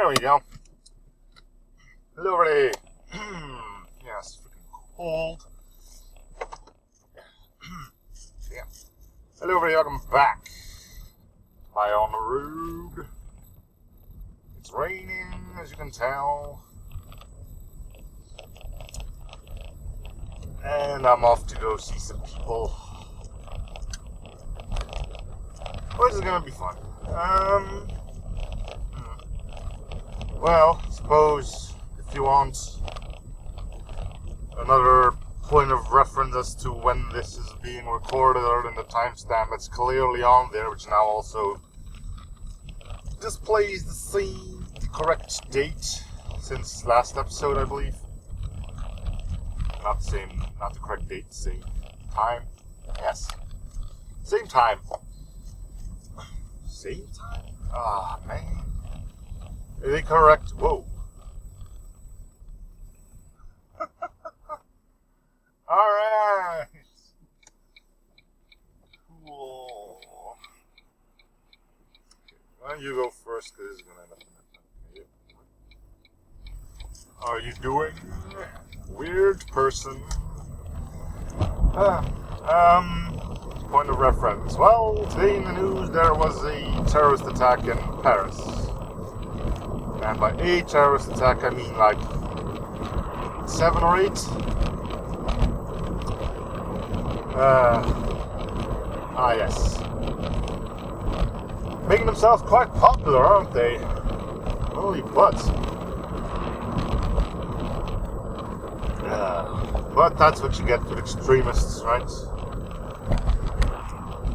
There we go. Hello, everybody. Yes, freaking cold. Yeah. Hello, everybody. Welcome back. By on the road. It's raining, as you can tell. And I'm off to go see some people. Which is gonna be fun. Well, suppose if you want another point of reference as to when this is being recorded, other than the timestamp that's clearly on there, which now also displays the correct date since last episode, I believe. Not the correct date, same time. Yes. Same time. Same time? Ah, man. Is it correct? Whoa. Alright. Cool. Why don't you go first, because this is going to end up in that. Are you doing? Weird person. Point of reference. Well, today in the news there was a terrorist attack in Paris. And by a terrorist attack I mean like 7 or 8. Yes. Making themselves quite popular, aren't they? Holy butts. But that's what you get with extremists, right?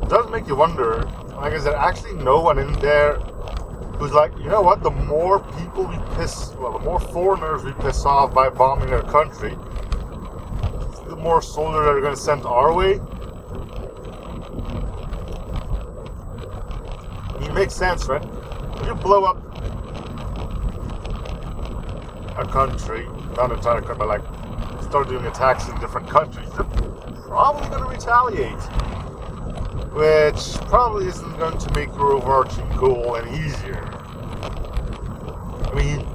It does make you wonder, like, is there actually no one in there who's like, you know what, the more foreigners we piss off by bombing their country, the more soldiers that are going to send our way? I mean, it makes sense, right? If you blow up a country, not an entire country, but like, start doing attacks in different countries, they're probably going to retaliate. Which probably isn't going to make your overarching goal any easier. I mean,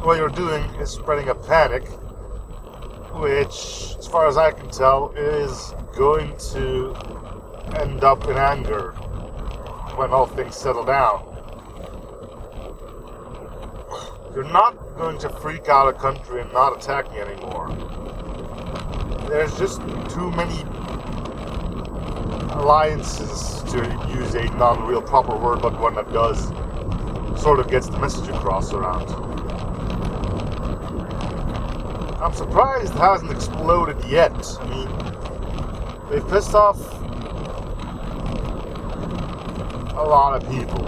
what you're doing is spreading a panic, which, as far as I can tell, is going to end up in anger when all things settle down. You're not going to freak out a country and not attack me anymore. There's just too many alliances, to use a non-real proper word, but one that does sort of gets the message across around. I'm surprised it hasn't exploded yet. I mean, they've pissed off a lot of people.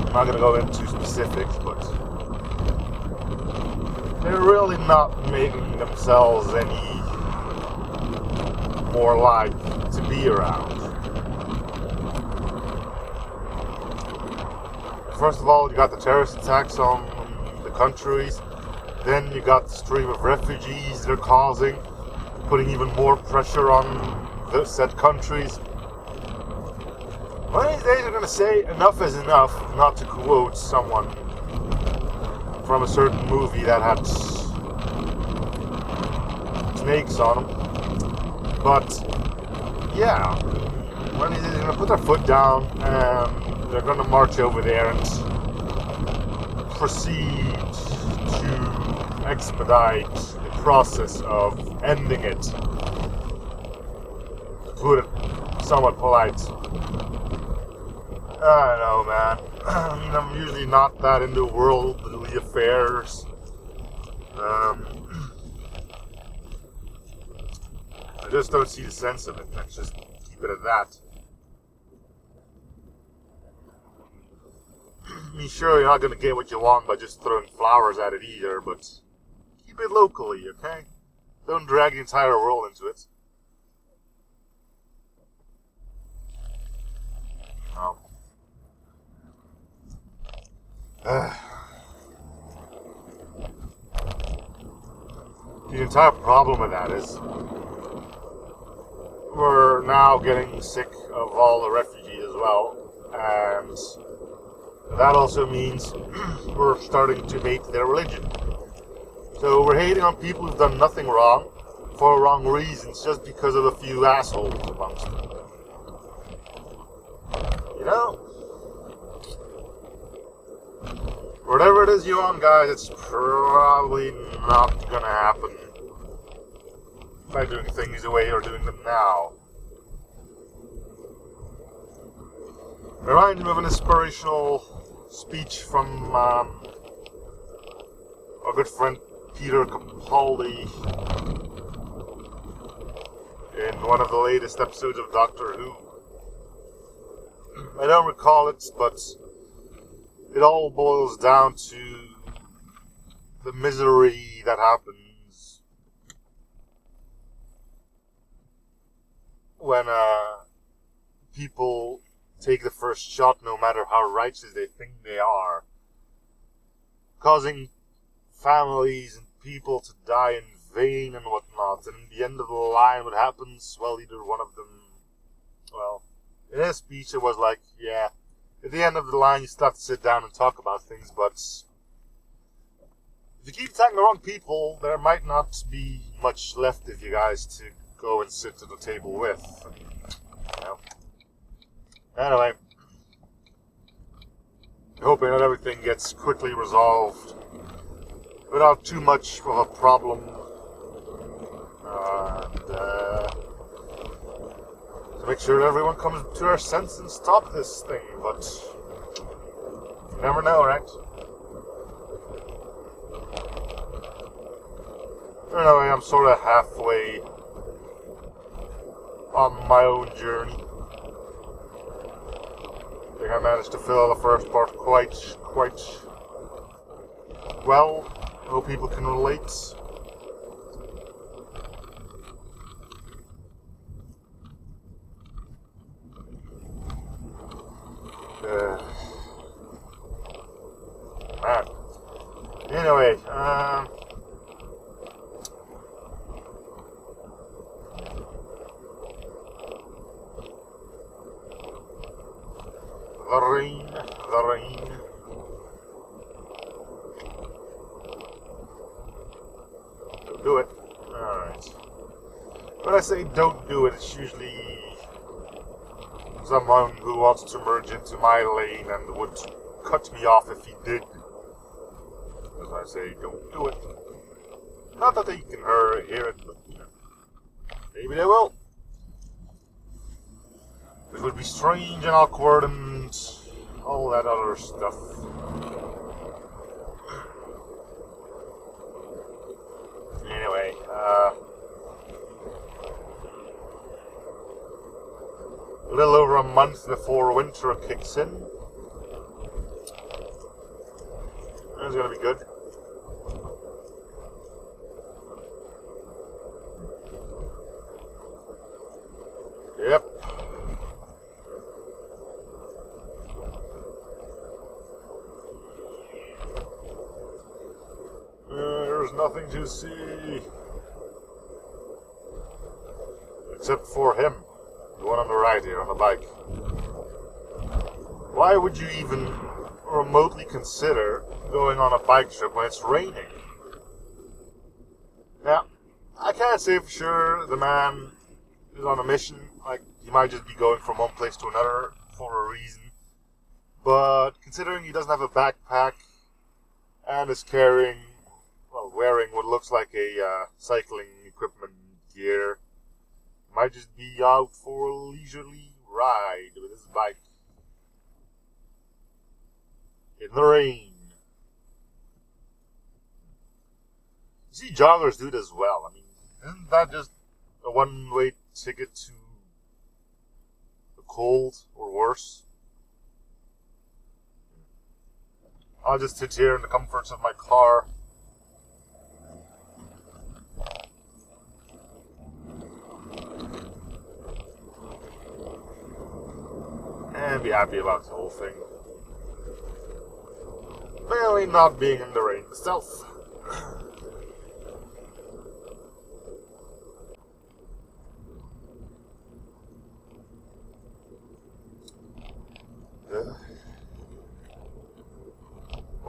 I'm not going to go into specifics, but they're really not making themselves any more like to be around. First of all, you got the terrorist attacks on the countries, then you got the stream of refugees they're causing, putting even more pressure on the said countries. One of these days they're going to say enough is enough, not to quote someone from a certain movie that had snakes on them. But, yeah, when they're going to put their foot down and they're going to march over there and proceed to expedite the process of ending it, to put it somewhat polite. I don't know, man. I mean, I'm usually not that into worldly affairs. I just don't see the sense of it. Let's just keep it at that. I mean, sure, you're not going to get what you want by just throwing flowers at it either, but keep it locally, okay? Don't drag the entire world into it. The entire problem with that is we're now getting sick of all the refugees as well, and That also means we're starting to hate their religion. So we're hating on people who've done nothing wrong for wrong reasons just because of a few assholes amongst them. You know? Whatever it is you want, guys, it's probably not gonna happen by doing things the way you're doing them now. Remind me of an inspirational speech from our good friend Peter Capaldi in one of the latest episodes of Doctor Who. I don't recall it, but it all boils down to the misery that happens when people take the first shot, no matter how righteous they think they are, causing families and people to die in vain and whatnot. And in the end of the line, what happens? Well, either one of them, well, in his speech it was like, yeah, at the end of the line you still have to sit down and talk about things, but if you keep attacking the wrong people, there might not be much left of you guys to go and sit at the table with. You know? Anyway, hoping that everything gets quickly resolved without too much of a problem. To make sure that everyone comes to their senses and stop this thing, but you never know, right? Anyway, I'm sort of halfway on my own journey. I think I managed to fill the first part quite well. Hope people can relate. Man. Anyway, the rain. Don't do it. Alright. When I say don't do it, it's usually someone who wants to merge into my lane and would cut me off if he did. As I say, don't do it. Not that they can hear it, but you know, maybe they will. It would be strange and awkward and all that other stuff. Anyway, a little over a month before winter kicks in. It's gonna be good. Yep. There's nothing to see. Except for him. The one on the right here, on the bike. Why would you even remotely consider going on a bike trip when it's raining? Now, I can't say for sure the man is on a mission. Like, he might just be going from one place to another for a reason. But considering he doesn't have a backpack and is wearing what looks like a cycling equipment gear, might just be out for a leisurely ride with his bike in the rain. You see, joggers do it as well. I mean, isn't that just a one-way ticket to the cold or worse? I'll just sit here in the comforts of my car. And be happy about the whole thing. Mainly not being in the rain itself.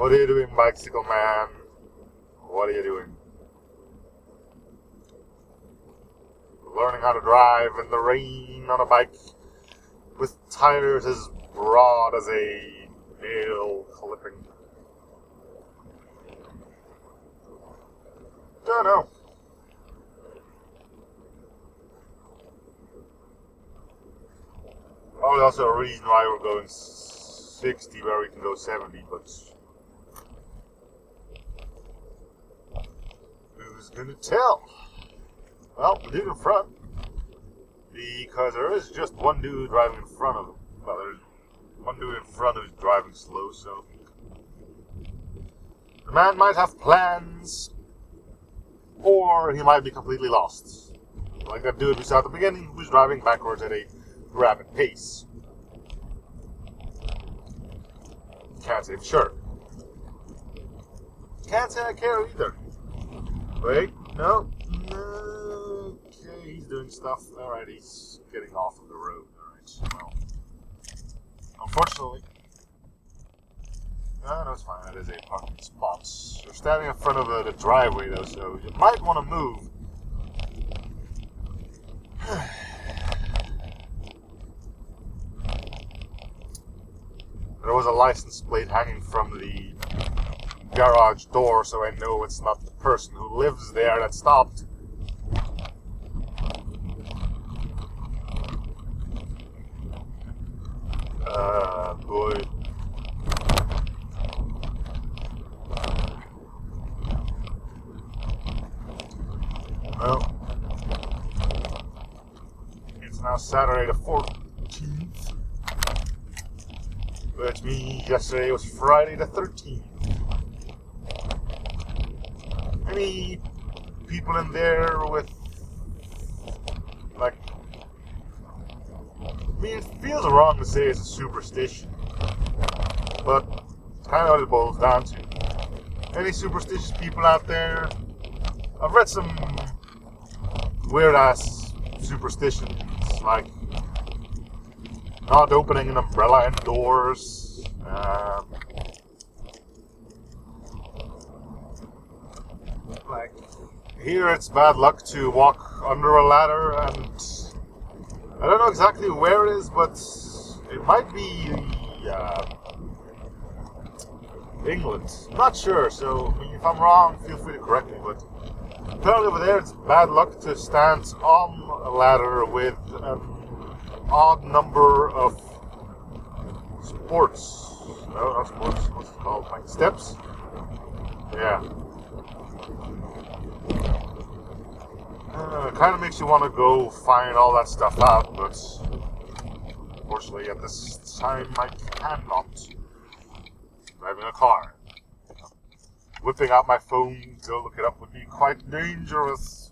What are you doing, bicycle man? What are you doing? Learning how to drive in the rain on a bike with tires as broad as a nail clipping. Don't know. Probably also a reason why we're going 60 where we can go 70, but who's gonna tell? Well, the dude in front, because there is just one dude driving in front of him. Well, there's one dude in front who's driving slow, so the man might have plans, or he might be completely lost. Like that dude we saw at the beginning, who's driving backwards at a rapid pace. Can't say for sure. Can't say I care either. Wait, no. Okay, he's doing stuff. Alright, he's getting off of the road. Alright, well. Unfortunately. No, it's fine. That is a parking spot. You're standing in front of the driveway, though, so you might want to move. There was a license plate hanging from the garage door, so I know it's not the person who lives there that stopped. Boy. Well, it's now Saturday the 14th, which means yesterday was Friday the 13th. Any people in there with, like, I mean, it feels wrong to say it's a superstition, but it's kind of what it boils down to. Any superstitious people out there? I've read some weird-ass superstitions, like not opening an umbrella indoors, like, here it's bad luck to walk under a ladder, and I don't know exactly where it is, but it might be England. I'm not sure, so I mean, if I'm wrong, feel free to correct me, but apparently over there it's bad luck to stand on a ladder with an odd number of sports. No, not sports, what's it called? Like steps? Yeah. It kind of makes you want to go find all that stuff out, but unfortunately at this time I cannot. Driving a car. Whipping out my phone to look it up would be quite dangerous.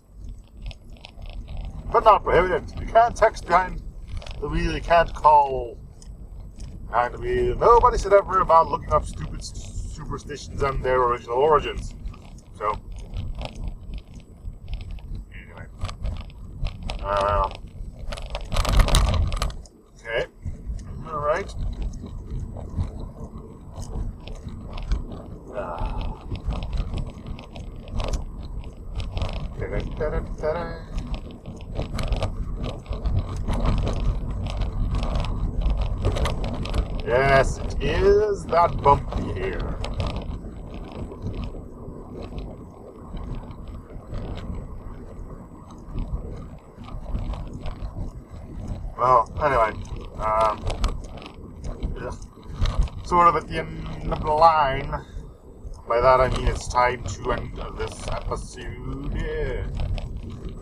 But not prohibited. You can't text behind the wheel, you can't call behind the wheel. Nobody said ever about looking up stupid superstitions and their original origins. So, anyway. Okay. Alright. Yes, it is that bumpy here. Well, anyway, sort of at the end of the line. By that I mean it's time to end this episode. Yeah.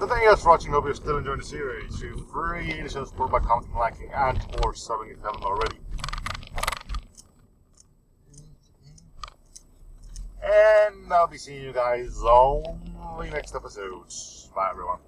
So thank you guys for watching. Hope you're still enjoying the series. Feel free to show support by commenting, liking, and or subbing if you haven't already. And I'll be seeing you guys on the next episode. Bye everyone.